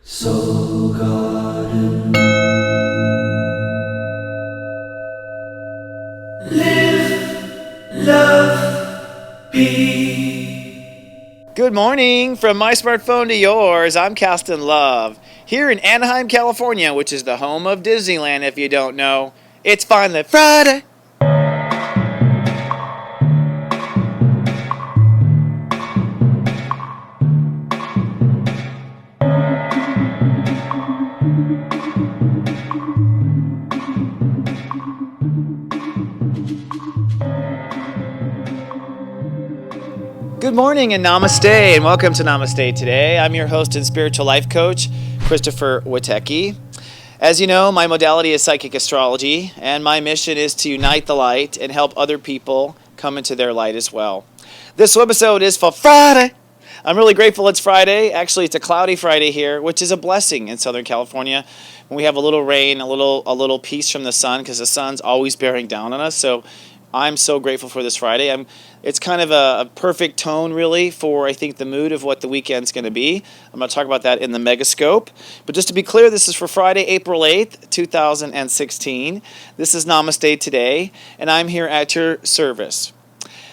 Soul Garden. Live, love, be. Good morning from my smartphone to yours. I'm Castin Love here in Anaheim, California, which is the home of Disneyland if you don't know. It's finally Friday. Good morning and Namaste, and welcome to Namaste today. I'm your host and spiritual life coach, Christopher Witecki. As you know, my modality is psychic astrology, and my mission is to unite the light and help other people come into their light as well. This episode is for Friday. I'm really grateful it's Friday. Actually, it's a cloudy Friday here, which is a blessing in Southern California. When we have a little rain, a little peace from the sun, because the sun's always bearing down on us. So I'm so grateful for this Friday. It's kind of a perfect tone, really, for, I think, the mood of what the weekend's going to be. I'm going to talk about that in the Megascope. But just to be clear, this is for Friday, April 8th, 2016. This is Namaste today, and I'm here at your service.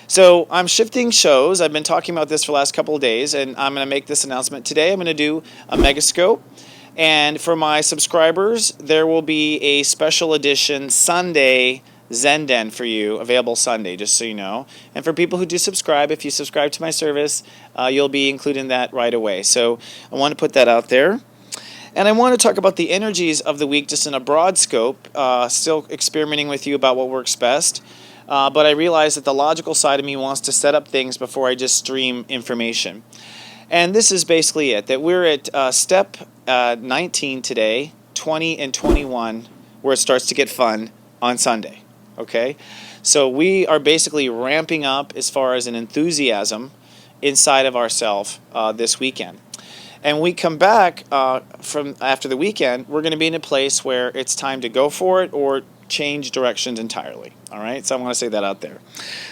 So I'm shifting shows. I've been talking about this for the last couple of days, and I'm going to make this announcement today. I'm going to do a Megascope. And for my subscribers, there will be a special edition Sunday Zenden for you, available Sunday, just so you know. And for people who do subscribe, if you subscribe to my service, you'll be included in that right away. So I want to put that out there. And I want to talk about the energies of the week just in a broad scope, still experimenting with you about what works best. But I realize that the logical side of me wants to set up things before I just stream information. And this is basically it, that we're at step 19 today, 20 and 21, where it starts to get fun on Sunday. Okay, so we are basically ramping up as far as an enthusiasm inside of ourselves this weekend. And we come back from after the weekend, we're going to be in a place where it's time to go for it or change directions entirely. All right, so I want to say that out there.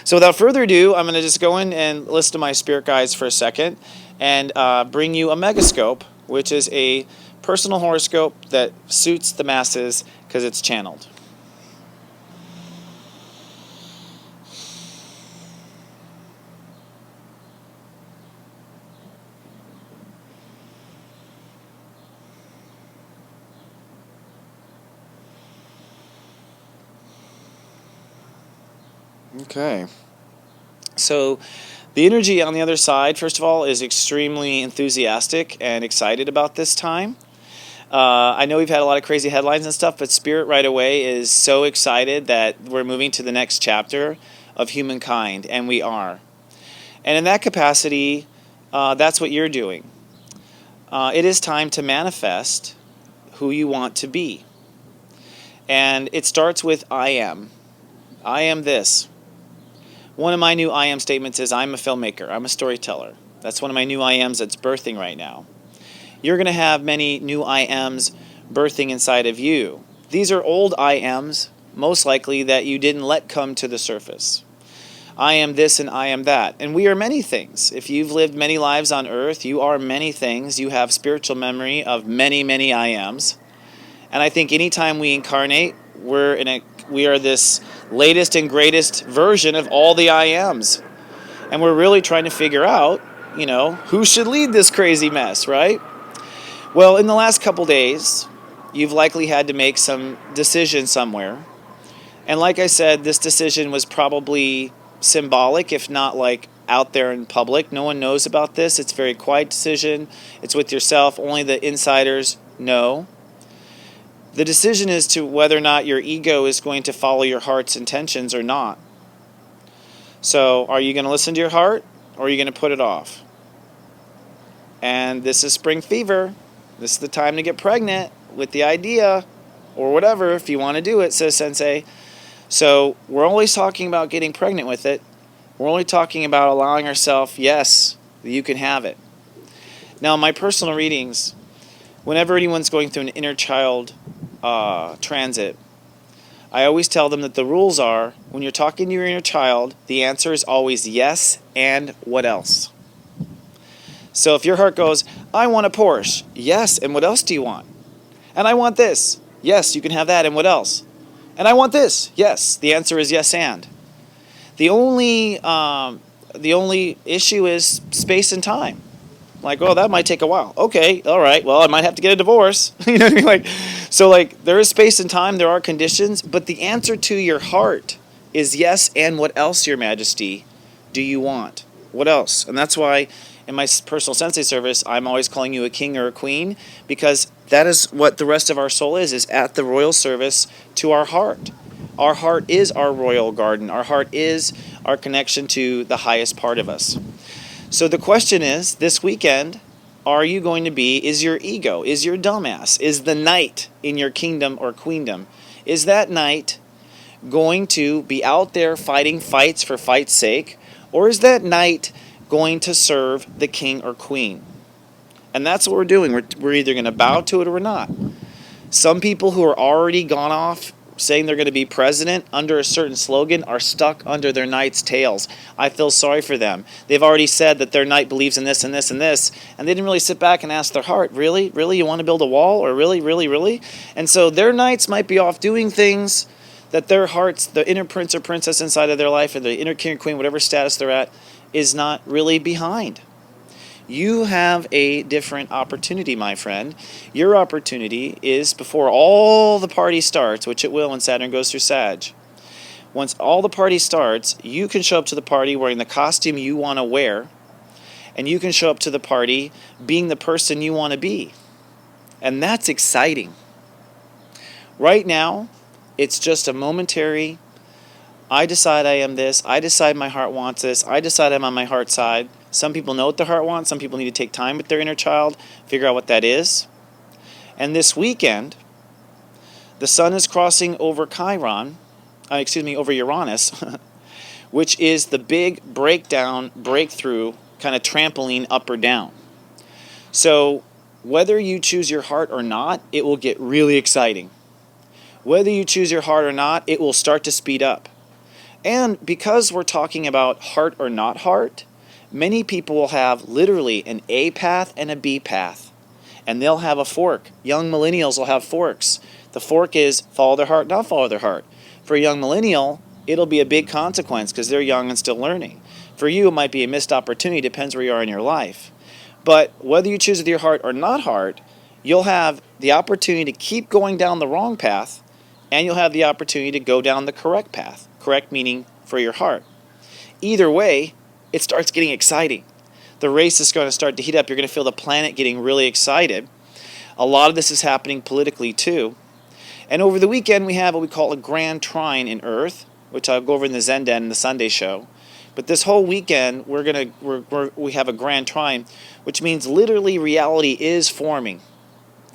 So without further ado, I'm going to just go in and listen to my spirit guides for a second and bring you a Megascope, which is a personal horoscope that suits the masses because it's channeled. Okay, so the energy on the other side, first of all, is extremely enthusiastic and excited about this time. I know we've had a lot of crazy headlines and stuff, but Spirit right away is so excited that we're moving to the next chapter of humankind, and we are. And in that capacity, that's what you're doing. It is time to manifest who you want to be. And it starts with I am. I am this. One of my new I am statements is I'm a filmmaker. I'm a storyteller. That's one of my new I ams that's birthing right now. You're going to have many new I ams birthing inside of you. These are old I ams, most likely, that you didn't let come to the surface. I am this and I am that. And we are many things. If you've lived many lives on earth, you are many things. You have spiritual memory of many, many I ams. And I think anytime we incarnate, we are this latest and greatest version of all the I ams. And we're really trying to figure out, who should lead this crazy mess, right? Well, in the last couple days, you've likely had to make some decision somewhere. And like I said, this decision was probably symbolic, if not like out there in public. No one knows about this. It's a very quiet decision. It's with yourself. Only the insiders know. The decision is to whether or not your ego is going to follow your heart's intentions or not. So, are you going to listen to your heart, or are you going to put it off? And this is spring fever. This is the time to get pregnant with the idea, or whatever, if you want to do it, says Sensei. So, we're only talking about getting pregnant with it. We're only talking about allowing ourselves, yes, you can have it. Now, my personal readings, whenever anyone's going through an inner child transit, I always tell them that the rules are, when you're talking to your inner child, the answer is always yes and what else. So if your heart goes, I want a Porsche. Yes, and what else do you want? And I want this. Yes, you can have that, and what else? And I want this. Yes, the answer is yes and. The only issue is space and time. Like, oh, that might take a while. Okay, all right. Well, I might have to get a divorce. You know what I mean? Like, so like there is space and time. There are conditions, but the answer to your heart is yes. And what else, Your Majesty, do you want? What else? And that's why in my personal Sensei service, I'm always calling you a king or a queen, because that is what the rest of our soul is at the royal service to our heart. Our heart is our royal garden. Our heart is our connection to the highest part of us. So the question is, this weekend, are you going to be, is your ego, is your dumbass, is the knight in your kingdom or queendom, is that knight going to be out there fighting fights for fight's sake, or is that knight going to serve the king or queen? And that's what we're doing. We're either going to bow to it or we're not. Some people who are already gone off saying they're going to be president under a certain slogan are stuck under their knight's tails. I feel sorry for them. They've already said that their knight believes in this and this and this, and they didn't really sit back and ask their heart, really? Really? You want to build a wall? Or really, really, really? And so their knights might be off doing things that their hearts, the inner prince or princess inside of their life, or the inner king or queen, whatever status they're at, is not really behind. You have a different opportunity, my friend. Your opportunity is before all the party starts, which it will when Saturn goes through Sag. Once all the party starts, you can show up to the party wearing the costume you want to wear, and you can show up to the party being the person you want to be. And that's exciting. Right now, it's just a momentary, I decide I am this, I decide my heart wants this, I decide I'm on my heart side. Some people know what their heart wants. Some people need to take time with their inner child, figure out what that is. And this weekend, the sun is crossing over over Uranus, which is the big breakdown, breakthrough, kind of trampoline up or down. So whether you choose your heart or not, it will get really exciting. Whether you choose your heart or not, it will start to speed up. And because we're talking about heart or not heart, many people will have literally an A path and a B path, and they'll have a fork. Young millennials will have forks. The fork is follow their heart, not follow their heart. For a young millennial, it'll be a big consequence because they're young and still learning. For you, it might be a missed opportunity, depends where you are in your life. But whether you choose with your heart or not heart, you'll have the opportunity to keep going down the wrong path, and you'll have the opportunity to go down the correct path. Correct meaning for your heart. Either way, it starts getting exciting. The race is going to start to heat up. You're going to feel the planet getting really excited. A lot of this is happening politically too. And over the weekend, we have what we call a grand trine in Earth, which I'll go over in the Zen Den in the Sunday show. But this whole weekend, we have a grand trine, which means literally reality is forming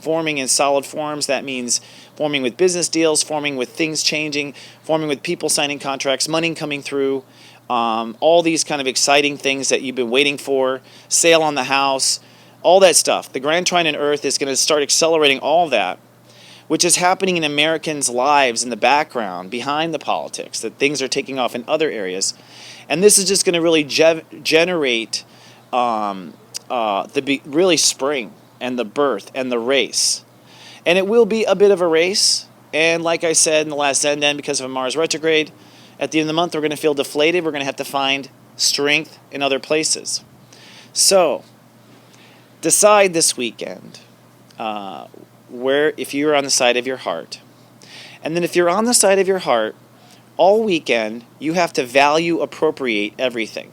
in solid forms. That means forming with business deals, forming with things changing, forming with people signing contracts, money coming through, all these kind of exciting things that you've been waiting for, sale on the house, all that stuff. The Grand Trine in Earth is going to start accelerating all that, which is happening in Americans' lives in the background, behind the politics, that things are taking off in other areas. And this is just going to really generate really spring and the birth and the race. And it will be a bit of a race. And like I said in the last Zen Den, because of a Mars retrograde, at the end of the month we're going to feel deflated. We're going to have to find strength in other places. So decide this weekend where, if you're on the side of your heart. And then if you're on the side of your heart, all weekend you have to value appropriate everything.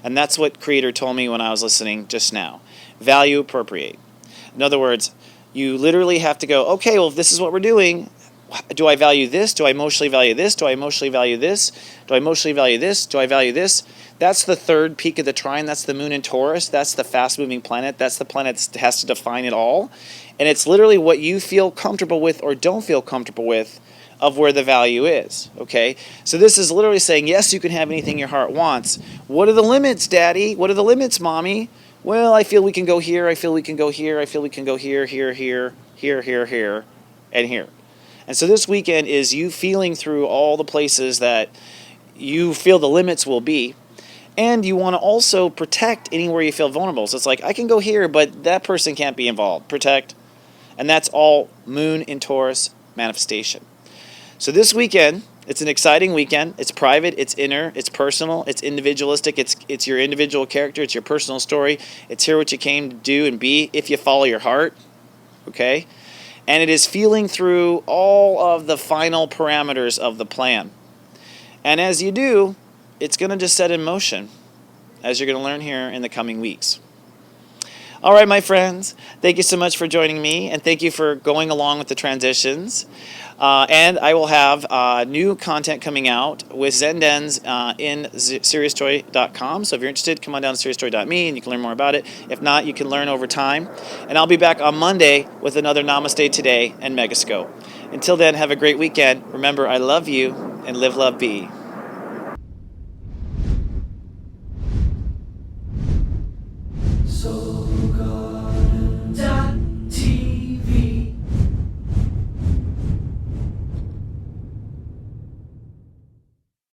And that's what Creator told me when I was listening just now. Value appropriate. In other words, you literally have to go, okay, well, if this is what we're doing, do I value this? Do I emotionally value this? Do I emotionally value this? Do I emotionally value this? Do I value this? That's the third peak of the trine. That's the moon in Taurus. That's the fast-moving planet. That's the planet that has to define it all. And it's literally what you feel comfortable with or don't feel comfortable with of where the value is, okay? So this is literally saying, yes, you can have anything your heart wants. What are the limits, Daddy? What are the limits, Mommy? Well, I feel we can go here. I feel we can go here. I feel we can go here, here, here, here, here, here, and here. And so this weekend is you feeling through all the places that you feel the limits will be. And you want to also protect anywhere you feel vulnerable. So it's like, I can go here, but that person can't be involved. Protect. And that's all Moon in Taurus manifestation. So this weekend, it's an exciting weekend. It's private, it's inner, it's personal, it's individualistic, it's your individual character, it's your personal story. It's here what you came to do and be if you follow your heart. Okay? And it is feeling through all of the final parameters of the plan. And as you do, it's going to just set in motion, as you're going to learn here in the coming weeks. All right, my friends, thank you so much for joining me, and thank you for going along with the transitions. And I will have new content coming out with Zendens in stepº19.com. So if you're interested, come on down to stepº19 and you can learn more about it. If not, you can learn over time. And I'll be back on Monday with another Namaste Today and Megascope. Until then, have a great weekend. Remember, I love you, and live, love, be.